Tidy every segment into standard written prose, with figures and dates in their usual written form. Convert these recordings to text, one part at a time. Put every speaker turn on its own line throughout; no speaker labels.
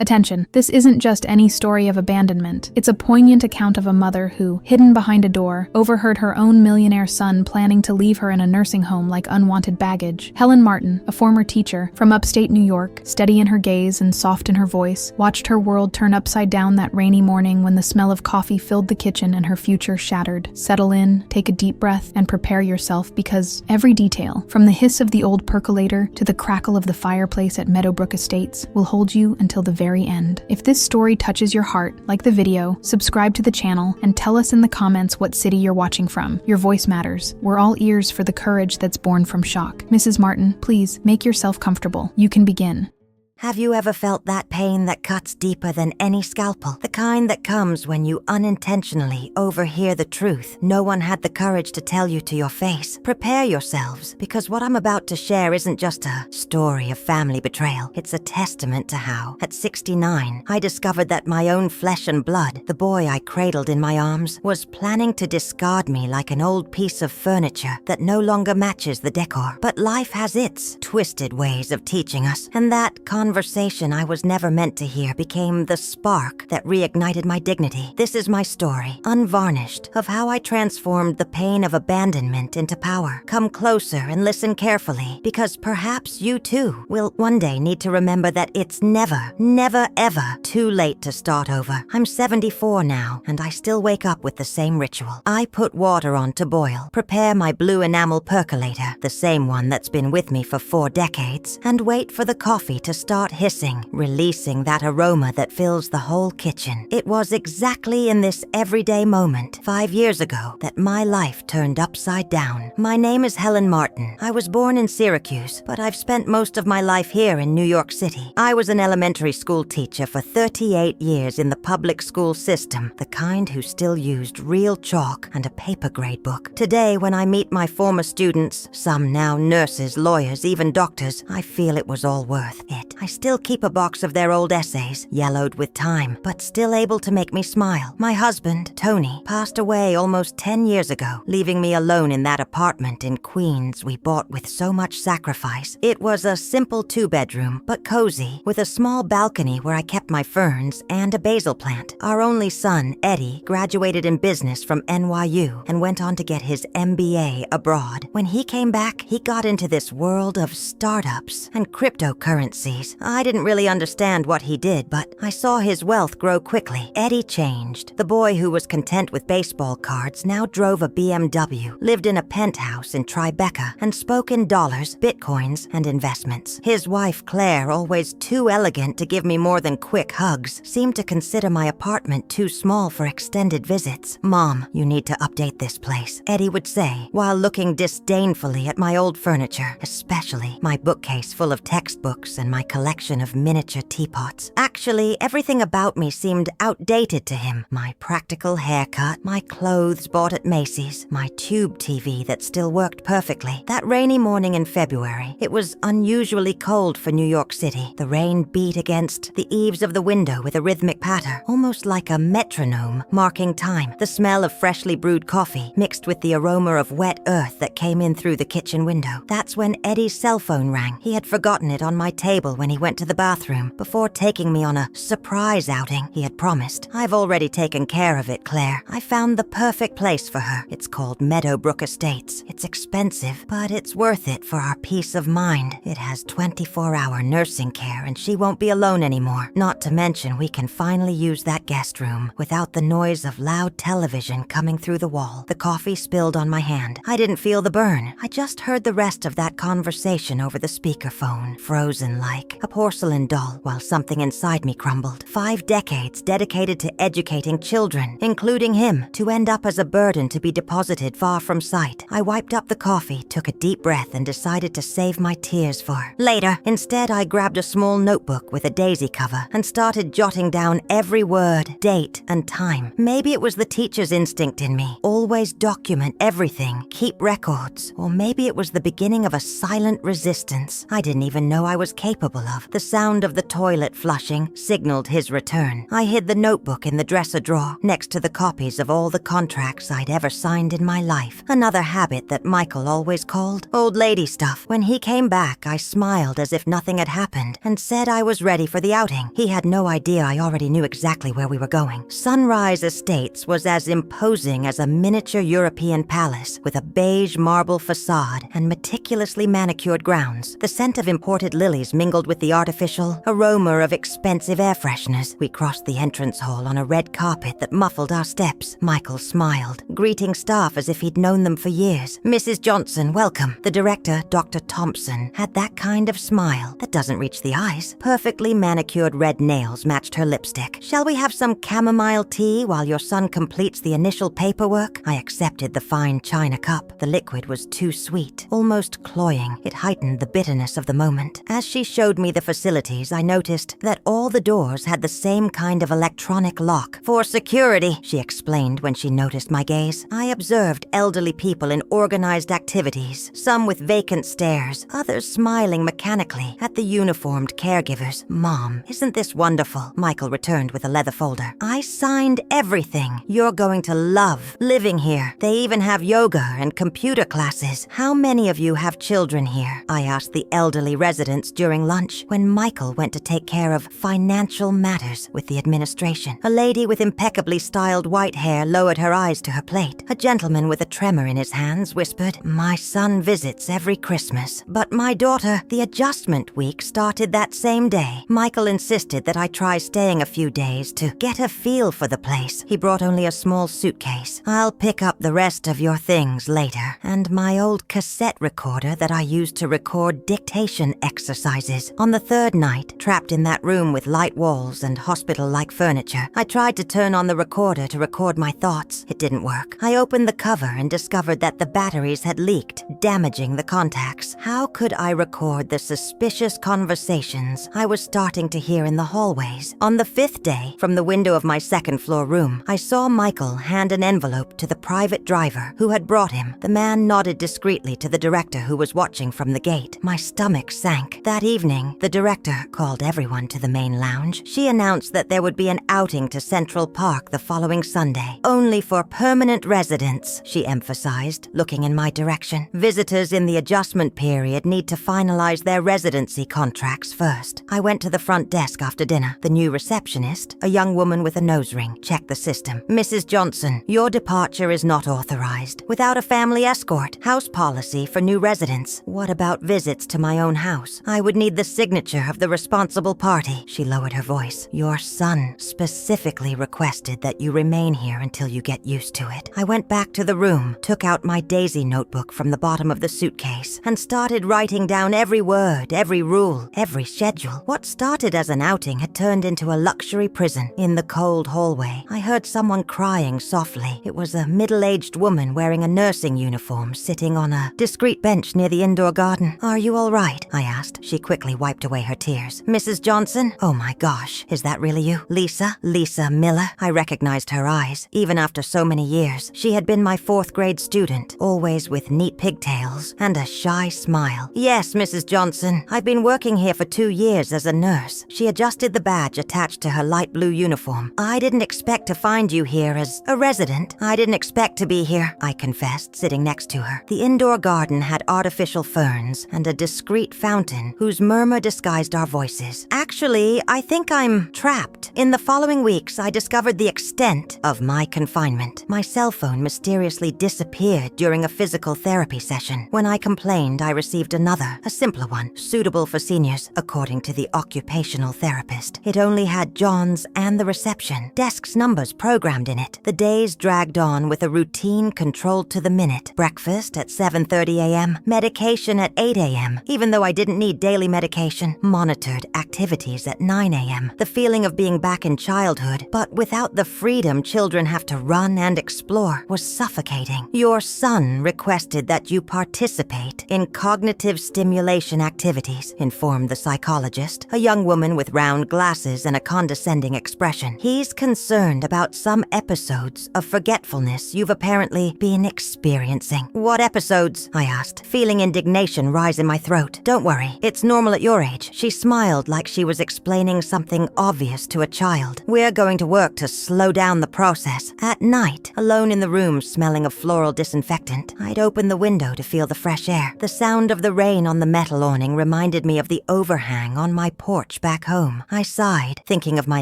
Attention, this isn't just any story of abandonment. It's a poignant account of a mother who, hidden behind a door, overheard her own millionaire son planning to leave her in a nursing home like unwanted baggage. Helen Martin, a former teacher from upstate New York, steady in her gaze and soft in her voice, watched her world turn upside down that rainy morning when the smell of coffee filled the kitchen and her future shattered. Settle in, take a deep breath, and prepare yourself, because every detail, from the hiss of the old percolator to the crackle of the fireplace at Meadowbrook Estates, will hold you until the very end. If this story touches your heart, like the video, subscribe to the channel, and tell us in the comments what city you're watching from. Your voice matters. We're all ears for the courage that's born from shock. Mrs. Martin, please make yourself comfortable. You can begin.
Have you ever felt that pain that cuts deeper than any scalpel? The kind that comes when you unintentionally overhear the truth no one had the courage to tell you to your face. Prepare yourselves, because what I'm about to share isn't just a story of family betrayal. It's a testament to how, at 69, I discovered that my own flesh and blood, the boy I cradled in my arms, was planning to discard me like an old piece of furniture that no longer matches the decor. But life has its twisted ways of teaching us, and that conversation I was never meant to hear became the spark that reignited my dignity. This is my story, unvarnished, of how I transformed the pain of abandonment into power. Come closer and listen carefully, because perhaps you too will one day need to remember that it's never, never, ever too late to start over. I'm 74 now, and I still wake up with the same ritual. I put water on to boil, prepare my blue enamel percolator, the same one that's been with me for 4 decades, and wait for the coffee to start hissing, releasing that aroma that fills the whole kitchen. It was exactly in this everyday moment, 5 years ago, that my life turned upside down. My name is Helen Martin. I was born in Syracuse, but I've spent most of my life here in New York City. I was an elementary school teacher for 38 years in the public school system, the kind who still used real chalk and a paper grade book. Today, when I meet my former students, some now nurses, lawyers, even doctors, I feel it was all worth it. I still keep a box of their old essays, yellowed with time, but still able to make me smile. My husband, Tony, passed away almost 10 years ago, leaving me alone in that apartment in Queens we bought with so much sacrifice. It was a simple 2-bedroom, but cozy, with a small balcony where I kept my ferns and a basil plant. Our only son, Eddie, graduated in business from NYU and went on to get his MBA abroad. When he came back, he got into this world of startups and cryptocurrencies. I didn't really understand what he did, but I saw his wealth grow quickly. Eddie changed. The boy who was content with baseball cards now drove a BMW, lived in a penthouse in Tribeca, and spoke in dollars, bitcoins, and investments. His wife, Claire, always too elegant to give me more than quick hugs, seemed to consider my apartment too small for extended visits. "Mom, you need to update this place," Eddie would say, while looking disdainfully at my old furniture, especially my bookcase full of textbooks and my collection of miniature teapots. Actually, everything about me seemed outdated to him. My practical haircut, my clothes bought at Macy's, my tube TV that still worked perfectly. That rainy morning in February, it was unusually cold for New York City. The rain beat against the eaves of the window with a rhythmic patter, almost like a metronome marking time. The smell of freshly brewed coffee mixed with the aroma of wet earth that came in through the kitchen window. That's when Eddie's cell phone rang. He had forgotten it on my table when he went to the bathroom before taking me on a surprise outing he had promised. "I've already taken care of it, Claire. I found the perfect place for her. It's called Meadowbrook Estates. It's expensive, but it's worth it for our peace of mind. It has 24-hour nursing care, and she won't be alone anymore. Not to mention, we can finally use that guest room without the noise of loud television coming through the wall." The coffee spilled on my hand. I didn't feel the burn. I just heard the rest of that conversation over the speakerphone, frozen like a porcelain doll, while something inside me crumbled. 5 decades dedicated to educating children, including him, to end up as a burden to be deposited far from sight. I wiped up the coffee, took a deep breath, and decided to save my tears for later. Instead, I grabbed a small notebook with a daisy cover and started jotting down every word, date, and time. Maybe it was the teacher's instinct in me. Always document everything, keep records. Or maybe it was the beginning of a silent resistance I didn't even know I was capable of. The sound of the toilet flushing signaled his return. I hid the notebook in the dresser drawer, next to the copies of all the contracts I'd ever signed in my life. Another habit that Michael always called old lady stuff. When he came back, I smiled as if nothing had happened and said I was ready for the outing. He had no idea I already knew exactly where we were going. Sunrise Estates was as imposing as a miniature European palace with a beige marble facade and meticulously manicured grounds. The scent of imported lilies mingled with the artificial aroma of expensive air fresheners. We crossed the entrance hall on a red carpet that muffled our steps. Michael smiled, greeting staff as if he'd known them for years. "Mrs. Johnson, welcome." The director, Dr. Thompson, had that kind of smile that doesn't reach the eyes. Perfectly manicured red nails matched her lipstick. "Shall we have some chamomile tea while your son completes the initial paperwork?" I accepted the fine china cup. The liquid was too sweet, almost cloying. It heightened the bitterness of the moment. As she showed me the facilities, I noticed that all the doors had the same kind of electronic lock. "For security," she explained when she noticed my gaze. I observed elderly people in organized activities, some with vacant stares, others smiling mechanically at the uniformed caregivers. "Mom, isn't this wonderful?" Michael returned with a leather folder. "I signed everything. You're going to love living here. They even have yoga and computer classes. How many of you have children here?" I asked the elderly residents during lunch when Michael went to take care of financial matters with the administration. A lady with impeccably styled white hair lowered her eyes to her plate. A gentleman with a tremor in his hands whispered, "My son visits every Christmas, but my daughter, the adjustment week started that same day." Michael insisted that I try staying a few days to get a feel for the place. He brought only a small suitcase. "I'll pick up the rest of your things later." And my old cassette recorder that I used to record dictation exercises. On the third night, trapped in that room with light walls and hospital-like furniture, I tried to turn on the recorder to record my thoughts. It didn't work. I opened the cover and discovered that the batteries had leaked, damaging the contacts. How could I record the suspicious conversations I was starting to hear in the hallways? On the fifth day, from the window of my second-floor room, I saw Michael hand an envelope to the private driver who had brought him. The man nodded discreetly to the director who was watching from the gate. My stomach sank. That evening, the director called everyone to the main lounge. She announced that there would be an outing to Central Park the following Sunday. "Only for permanent residents," she emphasized, looking in my direction. "Visitors in the adjustment period need to finalize their residency contracts first." I went to the front desk after dinner. The new receptionist, a young woman with a nose ring, checked the system. "Mrs. Johnson, your departure is not authorized. Without a family escort. House policy for new residents. What about visits to my own house? I would need the signature of the responsible party." She lowered her voice. "Your son specifically requested that you remain here until you get used to it." I went back to the room, took out my Daisy notebook from the bottom of the suitcase, and started writing down every word, every rule, every schedule. What started as an outing had turned into a luxury prison. In the cold hallway, I heard someone crying softly. It was a middle-aged woman wearing a nursing uniform sitting on a discreet bench near the indoor garden. "Are you all right?" I asked. She quickly wiped away her tears. "Mrs. Johnson? Oh my gosh, is that really you? Lisa Miller?" I recognized her eyes. Even after so many years, she had been my fourth-grade student, always with neat pigtails and a shy smile. "Yes, Mrs. Johnson. I've been working here for 2 years as a nurse." She adjusted the badge attached to her light blue uniform. "I didn't expect to find you here as a resident. I didn't expect to be here," I confessed, sitting next to her. The indoor garden had artificial ferns and a discreet fountain whose murmur disguised our voices. "Actually, I think I'm trapped. In the following weeks, I discovered the extent of my confinement. My cell phone mysteriously disappeared during a physical therapy session. When I complained, I received another, a simpler one, suitable for seniors, according to the occupational therapist. It only had John's and the reception, desk's numbers programmed in it. The days dragged on with a routine controlled to the minute. Breakfast at 7:30 a.m., medication at 8 a.m., even though I didn't need daily medication. Monitored activities at 9 a.m. The feeling of being back in childhood, but without the freedom children have to run and explore, was suffocating. "Your son requested that you participate in cognitive stimulation activities," informed the psychologist, a young woman with round glasses and a condescending expression. "He's concerned about some episodes of forgetfulness you've apparently been experiencing." "What episodes?" I asked, feeling indignation rise in my throat. "Don't worry, it's normal at your storage. She smiled like she was explaining something obvious to a child. We're going to work to slow down the process. At night, alone in the room smelling of floral disinfectant, I'd open the window to feel the fresh air. The sound of the rain on the metal awning reminded me of the overhang on my porch back home. I sighed, thinking of my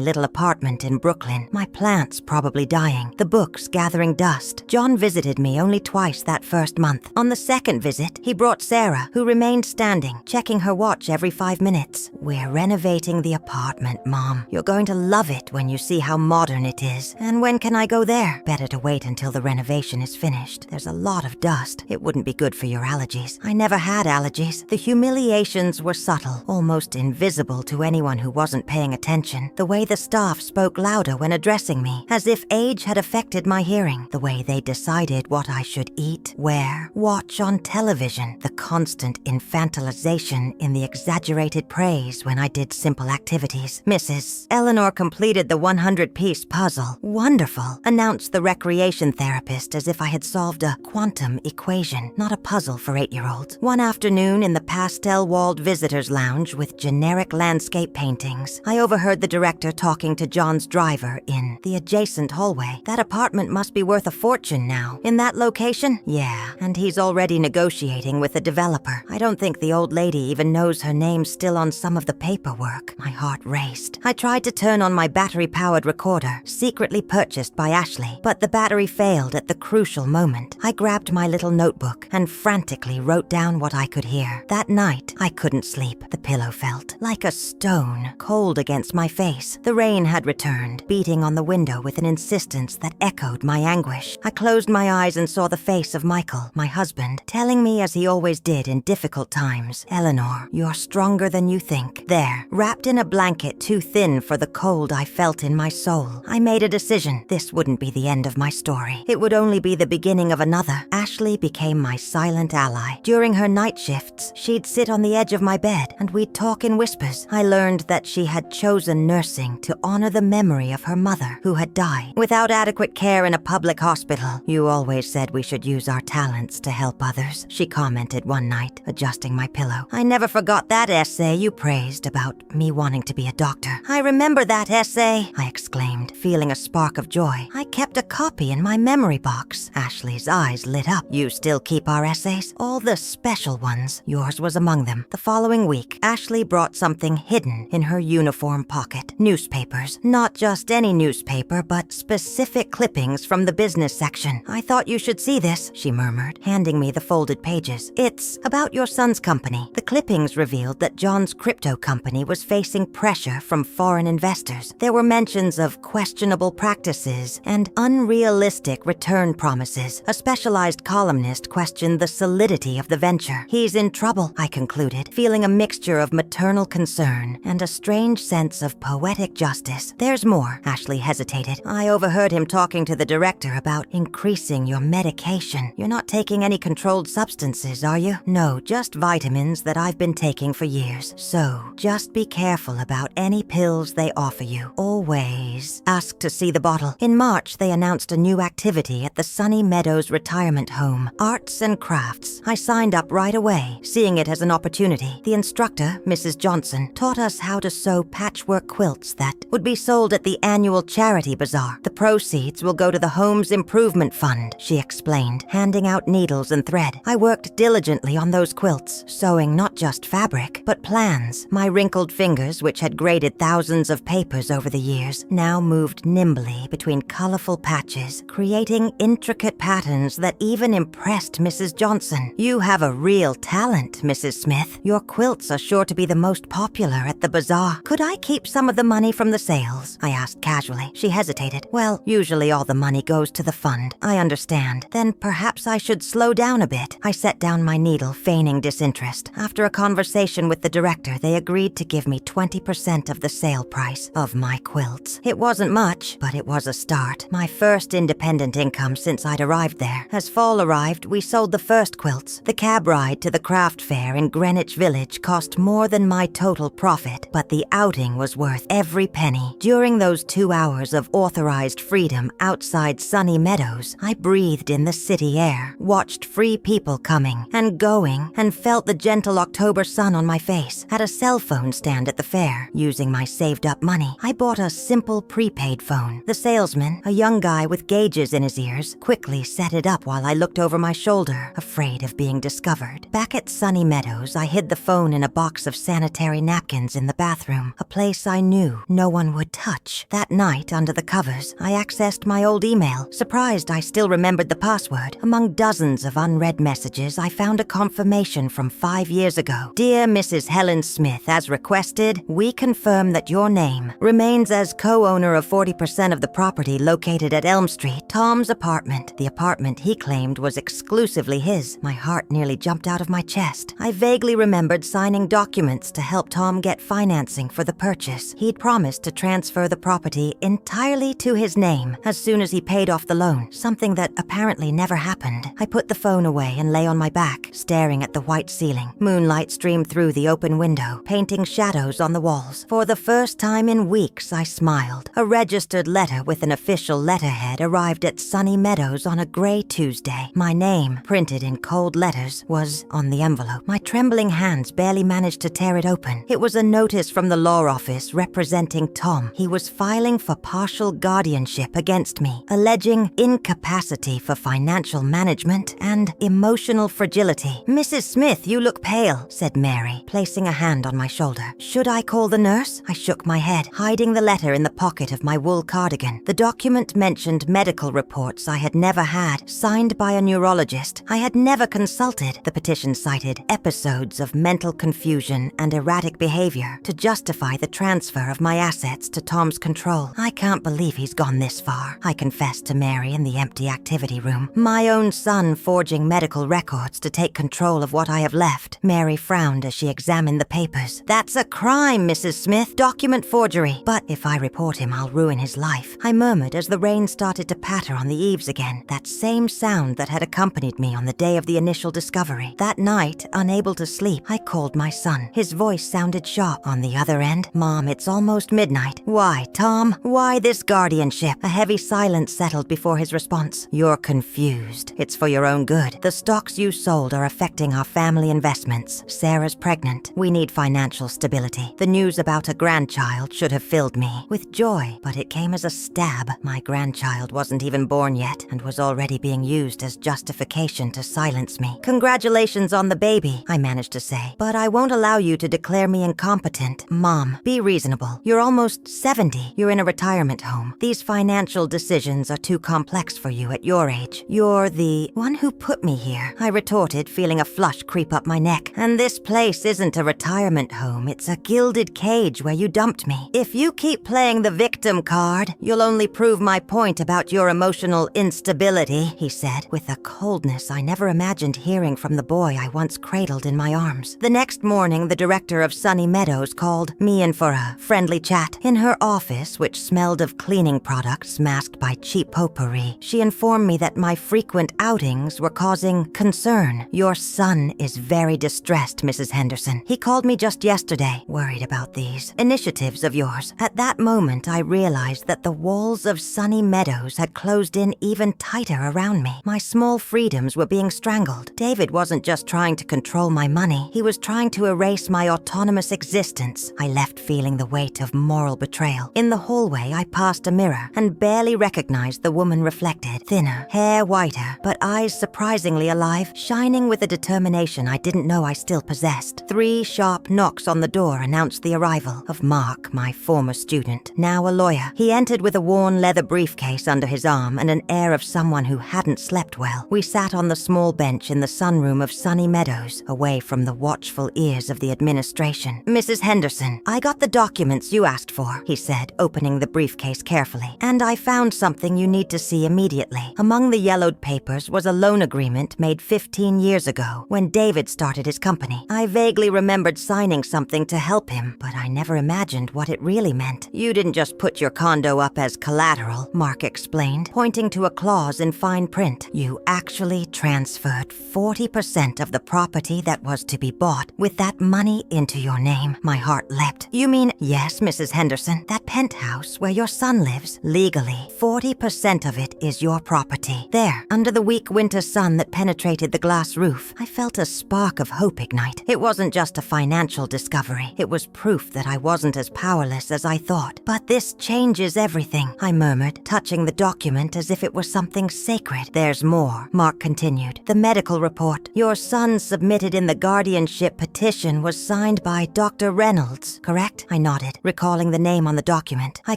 little apartment in Brooklyn, my plants probably dying, the books gathering dust. John visited me only twice that first month. On the second visit, he brought Sarah, who remained standing, checking her watch every 5 minutes. We're renovating the apartment, Mom. You're going to love it when you see how modern it is. And when can I go there? Better to wait until the renovation is finished. There's a lot of dust. It wouldn't be good for your allergies. I never had allergies. The humiliations were subtle, almost invisible to anyone who wasn't paying attention. The way the staff spoke louder when addressing me, as if age had affected my hearing. The way they decided what I should eat, wear, watch on television. The constant infantilization in the exaggerated praise when I did simple activities. Mrs. Eleanor completed the 100-piece puzzle. Wonderful, announced the recreation therapist as if I had solved a quantum equation, not a puzzle for 8-year-olds. One afternoon in the pastel-walled visitors' lounge with generic landscape paintings, I overheard the director talking to John's driver in the adjacent hallway. That apartment must be worth a fortune now. In that location? Yeah, and he's already negotiating with the developer. I don't think the old lady even knows her name's still on some of the paperwork. My heart raced. I tried to turn on my battery-powered recorder, secretly purchased by Ashley, but the battery failed at the crucial moment. I grabbed my little notebook and frantically wrote down what I could hear. That night, I couldn't sleep. The pillow felt like a stone, cold against my face. The rain had returned, beating on the window with an insistence that echoed my anguish. I closed my eyes and saw the face of Michael, my husband, telling me as he always did in difficult times, "Eleanor, you're stronger than you think." There, wrapped in a blanket too thin for the cold I felt in my soul, I made a decision. This wouldn't be the end of my story. It would only be the beginning of another. Ashley became my silent ally. During her night shifts, she'd sit on the edge of my bed and we'd talk in whispers. I learned that she had chosen nursing to honor the memory of her mother, who had died. Without adequate care in a public hospital, you always said we should use our talents to help others, she commented one night, adjusting my pillow. I never forgot that essay you praised about me wanting to be a doctor. I remember that essay, I exclaimed, feeling a spark of joy. I kept a copy in my memory box. Ashley's eyes lit up. You still keep our essays? All the special ones. Yours was among them. The following week, Ashley brought something hidden in her uniform pocket. Newspapers. Not just any newspaper, but specific clippings from the business section. I thought you should see this, she murmured, handing me the folded pages. It's about your son's company. The clippings revealed that John's crypto company was facing pressure from foreign investors. There were mentions of questionable practices and unrealistic return promises. A specialized columnist questioned the solidity of the venture. He's in trouble, I concluded, feeling a mixture of maternal concern and a strange sense of poetic justice. There's more, Ashley hesitated. I overheard him talking to the director about increasing your medication. You're not taking any controlled substances, are you? No, just vitamins that I've been taking for years. So, just be careful about any pills they offer you. Always ask to see the bottle. In March, they announced a new activity at the Sunny Meadows Retirement Home, Arts and Crafts. I signed up right away, seeing it as an opportunity. The instructor, Mrs. Johnson, taught us how to sew patchwork quilts that would be sold at the annual charity bazaar. The proceeds will go to the Home's Improvement Fund, she explained, handing out needles and thread. I worked diligently on those quilts, sewing not just fabric, but plans. My wrinkled fingers, which had graded thousands of papers over the years, now moved nimbly between colorful patches, creating intricate patterns that even impressed Mrs. Johnson. You have a real talent, Mrs. Smith. Your quilts are sure to be the most popular at the bazaar. Could I keep some of the money from the sales? I asked casually. She hesitated. Well, usually all the money goes to the fund. I understand. Then perhaps I should slow down a bit. I set down my needle, feigning disinterest. After a conversation with the director, they agreed to give me 20% of the sale price of my quilts. It wasn't much, but it was a start. My first independent income since I'd arrived there. As fall arrived, we sold the first quilts. The cab ride to the craft fair in Greenwich Village cost more than my total profit, but the outing was worth every penny. During those 2 hours of authorized freedom outside Sunny Meadows, I breathed in the city air, watched free people coming and going, and felt the gentle October sun on my face. At a cell phone stand at the fair, using my saved-up money, I bought a simple prepaid phone. The salesman, a young guy with gauges in his ears, quickly set it up while I looked over my shoulder, afraid of being discovered. Back at Sunny Meadows, I hid the phone in a box of sanitary napkins in the bathroom, a place I knew no one would touch. That night, under the covers, I accessed my old email, surprised I still remembered the password. Among dozens of unread messages, I found a confirmation from 5 years ago. Dear Mrs. Helen Smith, as requested, we confirm that your name remains as co-owner of 40% of the property located at Elm Street, Tom's apartment. The apartment he claimed was exclusively his. My heart nearly jumped out of my chest. I vaguely remembered signing documents to help Tom get financing for the purchase. He'd promised to transfer the property entirely to his name as soon as he paid off the loan, something that apparently never happened. I put the phone away and lay on my back, staring at the white ceiling. Moonlight streamed through the open window, painting shadows on the walls. For the first time in weeks, I smiled. A registered letter with an official letterhead arrived at Sunny Meadows on a gray Tuesday. My name, printed in cold letters, was on the envelope. My trembling hands barely managed to tear it open. It was a notice from the law office representing Tom. He was filing for partial guardianship against me, alleging incapacity for financial management and emotional fragility. Mrs. Smith, you look pale, said Mary, placing a hand on my shoulder. Should I call the nurse? I shook my head, hiding the letter in the pocket of my wool cardigan. The document mentioned medical reports I had never had, signed by a neurologist I had never consulted. The petition cited episodes of mental confusion and erratic behavior to justify the transfer of my assets to Tom's control. I can't believe he's gone this far, I confessed to Mary in the empty activity room. My own son forging medical records to take control of what I have left. Mary frowned as she examined the papers. That's a crime, Mrs. Smith. Document forgery. But if I report him, I'll ruin his life, I murmured as the rain started to patter on the eaves again. That same sound that had accompanied me on the day of the initial discovery. That night, unable to sleep, I called my son. His voice sounded sharp. On the other end, Mom, it's almost midnight. Why, Tom? Why this guardianship? A heavy silence settled before his response. You're confused. It's for your own good. The stocks you sold are affecting our family investments. Sarah's pregnant. We need financial stability. The news about a grandchild should have filled me with joy, but it came as a stab. My grandchild wasn't even born yet and was already being used as justification to silence me. Congratulations on the baby, I managed to say, but I won't allow you to declare me incompetent. Mom, be reasonable. You're almost 70. You're in a retirement home. These financial decisions are too complex for you at your age. You're the one who put me here, I retorted, feeling a flush creep up my neck. And this place isn't a retirement home. It's a gilded cage where you dumped me. If you keep playing the victim card, you'll only prove my point about your emotional instability, he said, with a coldness I never imagined hearing from the boy I once cradled in my arms. The next morning, the director of Sunny Meadows called me in for a friendly chat. In her office, which smelled of cleaning products masked by cheap potpourri, she informed me that my frequent outings were causing concern. Your son is very distressed, Mrs. Henderson. He called me just yesterday, worried about these initiatives of yours. At that moment, I realized that the walls of Sunny Meadows had closed in even tighter around me. My small freedoms were being strangled. David wasn't just trying to control my money. He was trying to erase my autonomous existence. I left feeling the weight of moral betrayal. In the hallway, I passed a mirror and barely recognized the woman reflected. Thinner, hair whiter, but eyes surprisingly alive, shining with a determination I didn't know I still possessed. 3 sharp knocks on the door announced the arrival of Mark, my former student, now a lawyer. He entered with a worn leather briefcase under his arm and an air of someone who hadn't slept well. We sat on the small bench in the sunroom of Sunny Meadows, away from the watchful ears of the administration. Mrs. Henderson, I got the documents you asked for, he said, opening the briefcase carefully. And I found something you need to see immediately. Among the yellowed papers was a loan agreement made 15 years ago, when David started his company. I vaguely remembered signing something to help him, but I never imagined what it really meant. You didn't just put your your condo up as collateral," Mark explained, pointing to a clause in fine print. "You actually transferred 40% of the property that was to be bought with that money into your name." My heart leapt. "You mean—" "Yes, Mrs. Henderson. That penthouse where your son lives, legally, 40% of it is your property. There, under the weak winter sun that penetrated the glass roof, I felt a spark of hope ignite. It wasn't just a financial discovery. It was proof that I wasn't as powerless as I thought. "But this changes everything," I murmured, touching the document as if it were something sacred. "There's more," Mark continued. "The medical report your son submitted in the guardianship petition was signed by Dr. Reynolds, correct?" I nodded, recalling the name on the document. "I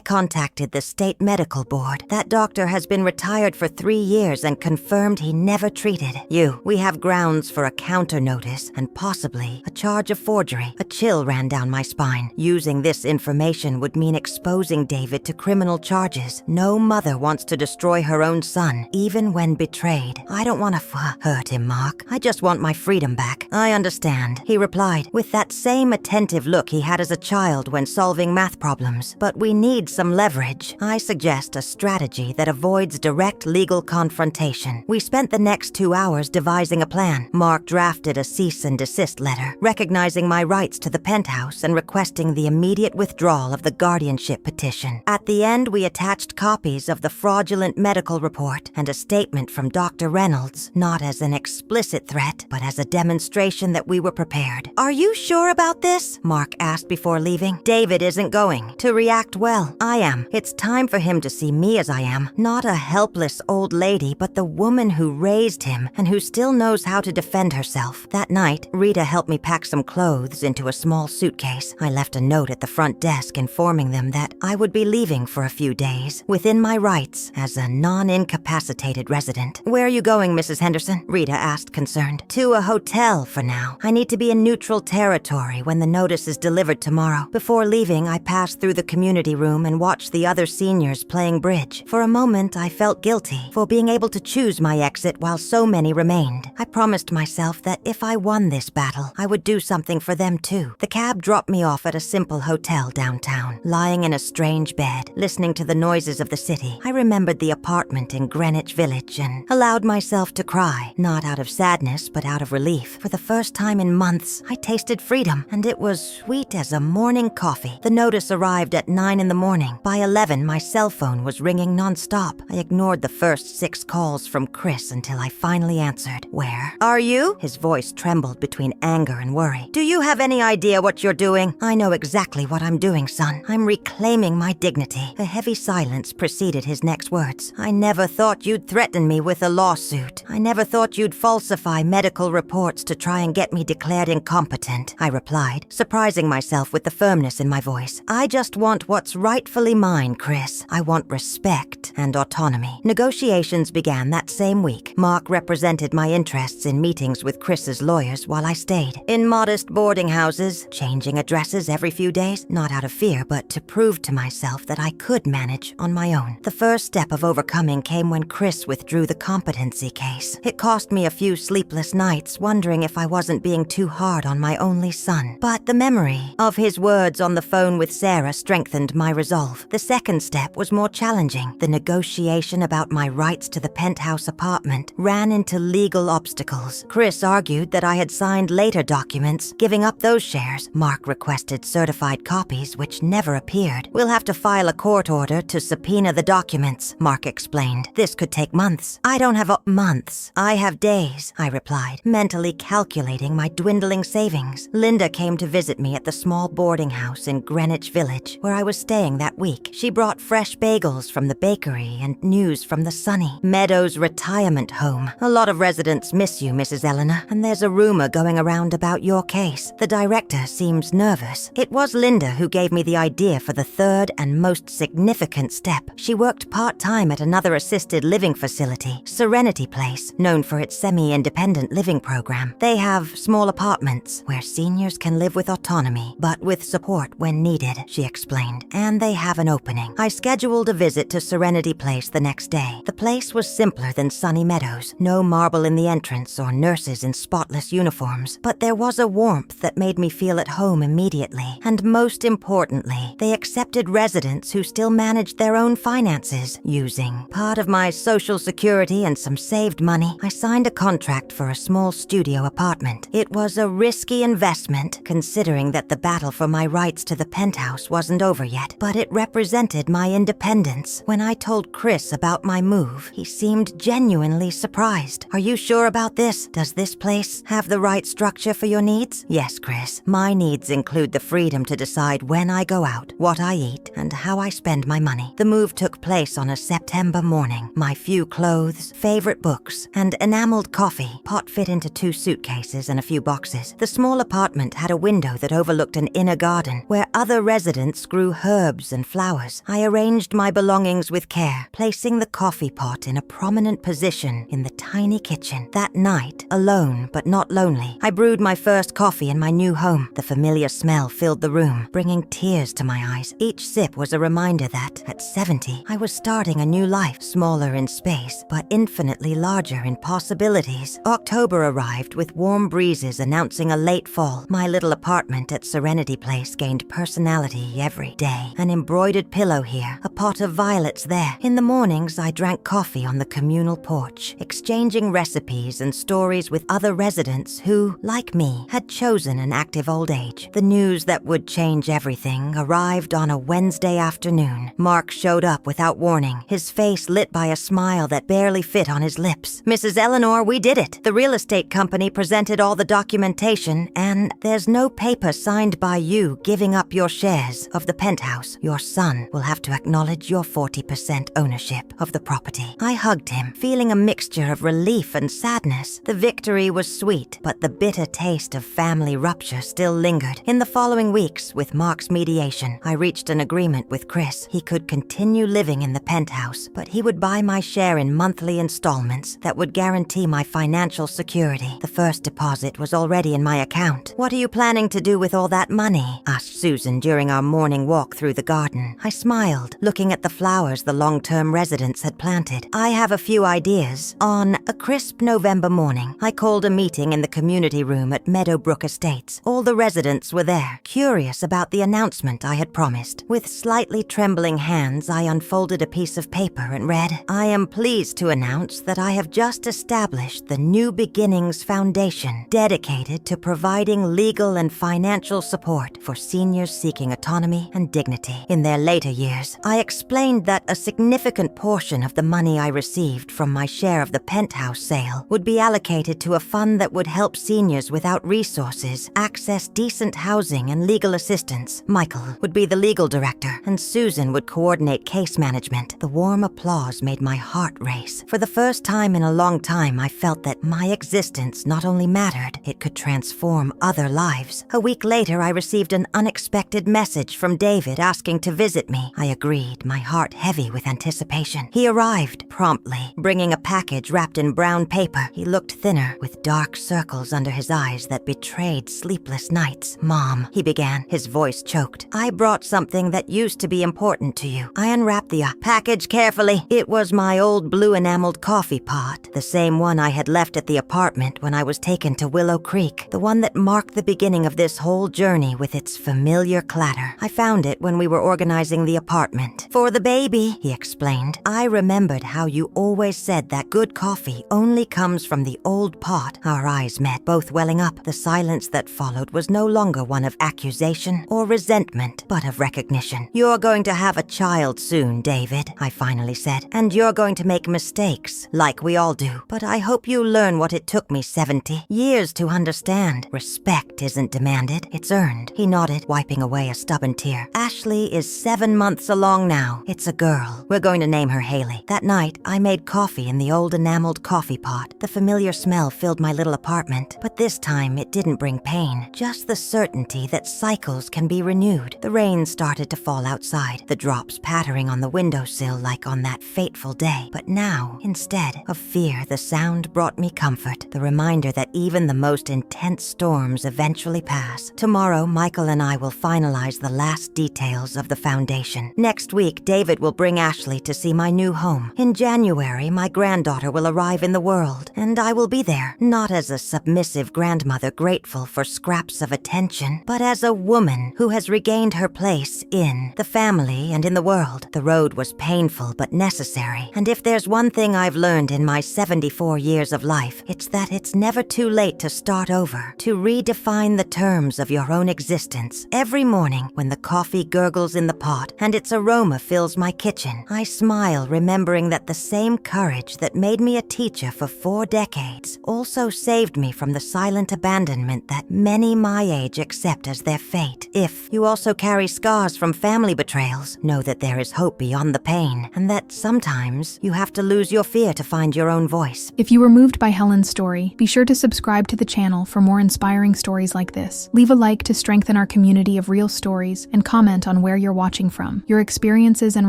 contacted the state medical board. That doctor has been retired for 3 years and confirmed he never treated you. We have grounds for a counter notice and possibly a charge of forgery." A chill ran down my spine. Using this information would mean exposing David to criminal charges. No mother wants to destroy her own son, even when betrayed. "I don't want to hurt him, Mark. I just want my freedom back." "I understand," he replied, with that same attentive look he had as a child when solving math problems. "But we need some leverage. I suggest a strategy that avoids direct legal confrontation." We spent the next 2 hours devising a plan. Mark drafted a cease and desist letter, recognizing my rights to the penthouse and requesting the immediate withdrawal of the guardianship petition. At the end, we attached copies of the fraudulent medical report and a statement from Dr. Reynolds, not as an explicit threat, but as a demonstration that we were prepared. "Are you sure about this?" Mark asked before leaving. "David isn't going to react well. I am. It's time for him to see me as I am, not a helpless old lady, but the woman who raised him and who still knows how to defend herself." That night, Rita helped me pack some clothes into a small suitcase. I left a note at the front desk informing them that I would be leaving for a few days, within my rights as a non-incapacitated resident. "Where are you going, Mrs. Henderson?" Rita asked, concerned. "To a hotel for now. I need to be in neutral territory when the notice is delivered tomorrow." Before leaving, I passed through the community room and watched the other seniors playing bridge. For a moment, I felt guilty for being able to choose my exit while so many remained. I promised myself that if I won this battle, I would do something for them too. The cab dropped me off at a simple hotel downtown. Lying in a strange bed, listening to the noises of the city, I remembered the apartment in Greenwich Village and allowed myself to cry, not out of sadness, but out of relief. For the first time in months, I tasted freedom, and it was sweet as a morning coffee. The notice arrived at 9 in the morning. By 11, my cell phone was ringing nonstop. I ignored the first 6 calls from Chris until I finally answered. "Where are you?" His voice trembled between anger and worry. "Do you have any idea what you're doing?" "I know exactly what I'm doing, son. I'm reclaiming my dignity." A heavy silence preceded his next words. "I never thought you'd threaten me with a lawsuit. I never thought you'd falsify medical reports to try and get me declared incompetent," I replied, surprising myself with the firmness in my voice. "I just want what's rightfully mine, Chris. I want respect and autonomy." Negotiations began that same week. Mark represented my interests in meetings with Chris's lawyers while I stayed. In modest boarding houses, changing addresses every few days, not out of fear, but to prove to myself that I could manage on my own. The first step of overcoming came when Chris withdrew the competency case. It cost me a few sleepless nights, wondering if I wasn't being too hard on my only son. But the memory of his words on the phone with Sarah strengthened my resolve. The second step was more challenging. The negotiation about my rights to the penthouse apartment ran into legal obstacles. Chris argued that I had signed later documents, giving up those shares. Mark requested certified copies, which never appeared. "We'll have to file a court order to subpoena the documents," Mark explained. "This could take months." "I don't have months. I have days," I replied, mentally calculating my dwindling savings. Linda came to visit me at the small boarding house in Greenwich Village, where I was staying that week. She brought fresh bagels from the bakery and news from the Sunny Meadows retirement home. "A lot of residents miss you, Mrs. Eleanor, and there's a rumor going around about your case. The director seems nervous." It was Linda who gave me the idea for the third and most significant step. She worked part-time at another assisted living facility, Serenity Place, known for its semi-independent living program. They have small apartments where seniors can live with autonomy, but with support when needed, she explained. And they have an opening. I scheduled a visit to Serenity Place the next day. The place was simpler than Sunny Meadows. No marble in the entrance or nurses in spotless uniforms, but there was a warmth that made me feel at home immediately. And most importantly, they accepted residents residents who still managed their own finances. Using part of my social security and some saved money, I signed a contract for a small studio apartment. It was a risky investment, considering that the battle for my rights to the penthouse wasn't over yet, but it represented my independence. When I told Chris about my move, he seemed genuinely surprised. "Are you sure about this? Does this place have the right structure for your needs?" "Yes, Chris. My needs include the freedom to decide when I go out, what I eat, and how I spend my money." The move took place on a September morning. My few clothes, favorite books, and enameled coffee pot fit into 2 suitcases and a few boxes. The small apartment had a window that overlooked an inner garden where other residents grew herbs and flowers. I arranged my belongings with care, placing the coffee pot in a prominent position in the tiny kitchen. That night, alone but not lonely, I brewed my first coffee in my new home. The familiar smell filled the room, bringing tears to my eyes. Each sip was a reminder that, at 70, I was starting a new life, smaller in space, but infinitely larger in possibilities. October arrived with warm breezes announcing a late fall. My little apartment at Serenity Place gained personality every day. An embroidered pillow here, a pot of violets there. In the mornings, I drank coffee on the communal porch, exchanging recipes and stories with other residents who, like me, had chosen an active old age. The news that would change everything arrived on a Wednesday afternoon. Mark showed up without warning, his face lit by a smile that barely fit on his lips. "Mrs. Eleanor, we did it. The real estate company presented all the documentation, and there's no paper signed by you giving up your shares of the penthouse. Your son will have to acknowledge your 40% ownership of the property." I hugged him, feeling a mixture of relief and sadness. The victory was sweet, but the bitter taste of family rupture still lingered. In the following weeks, with Mark's mediation, I reached an agreement with Chris. He could continue living in the penthouse, but he would buy my share in monthly installments that would guarantee my financial security. The first deposit was already in my account. "What are you planning to do with all that money?" asked Susan during our morning walk through the garden. I smiled, looking at the flowers the long-term residents had planted. "I have a few ideas." On a crisp November morning, I called a meeting in the community room at Meadowbrook Estates. All the residents were there, curious about the announcement I had promised. With slightly trembling hands, I unfolded a piece of paper and read, "I am pleased to announce that I have just established the New Beginnings Foundation, dedicated to providing legal and financial support for seniors seeking autonomy and dignity in their later years." I explained that a significant portion of the money I received from my share of the penthouse sale would be allocated to a fund that would help seniors without resources access decent housing and legal assistance. Michael would be the legal director, and Susan would coordinate case management. The warm applause made my heart race. For the first time in a long time, I felt that my existence not only mattered, it could transform other lives. A week later, I received an unexpected message from David asking to visit me. I agreed, my heart heavy with anticipation. He arrived promptly, bringing a package wrapped in brown paper. He looked thinner, with dark circles under his eyes that betrayed sleepless nights. "Mom," he began, his voice choked, "I brought something that used to be important to you." I unwrapped the package carefully. It was my old blue enameled coffee pot, the same one I had left at the apartment when I was taken to Willow Creek, the one that marked the beginning of this whole journey with its familiar clatter. I found it when we were organizing the apartment. "For the baby," he explained. I remembered how you always said that good coffee only comes from the old pot. Our eyes met, both welling up. The silence that followed was no longer one of accusation or resentment, but of recognition. "You're going to have a child soon, David," I finally said, "and you're going to make mistakes, like we all do. But I hope you learn what it took me 70 years to understand. Respect isn't demanded, it's earned." He nodded, wiping away a stubborn tear. "Ashley is 7 months along now. It's a girl. We're going to name her Haley." That night, I made coffee in the old enameled coffee pot. The familiar smell filled my little apartment, but this time it didn't bring pain, just the certainty that cycles can be renewed. The rain started to fall outside, the drops pattering on the windowsill like on that fateful day. But now, instead of fear, the sound brought me comfort, the reminder that even the most intense storms eventually pass. Tomorrow, Michael and I will finalize the last details of the foundation. Next week, David will bring Ashley to see my new home. In January, my granddaughter will arrive in the world, and I will be there, not as a submissive grandmother grateful for scraps of attention, but as a woman who has regained her place in in the family and in the world. The road was painful but necessary. And if there's one thing I've learned in my 74 years of life, it's that it's never too late to start over, to redefine the terms of your own existence. Every morning, when the coffee gurgles in the pot and its aroma fills my kitchen, I smile remembering that the same courage that made me a teacher for 4 decades also saved me from the silent abandonment that many my age accept as their fate. If you also carry scars from family betrayals, know that there is hope beyond the pain, and that sometimes you have to lose your fear to find your own voice.
If you were moved by Helen's story, be sure to subscribe to the channel for more inspiring stories like this. Leave a like to strengthen our community of real stories, and comment on where you're watching from. Your experiences and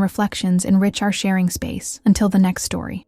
reflections enrich our sharing space. Until the next story.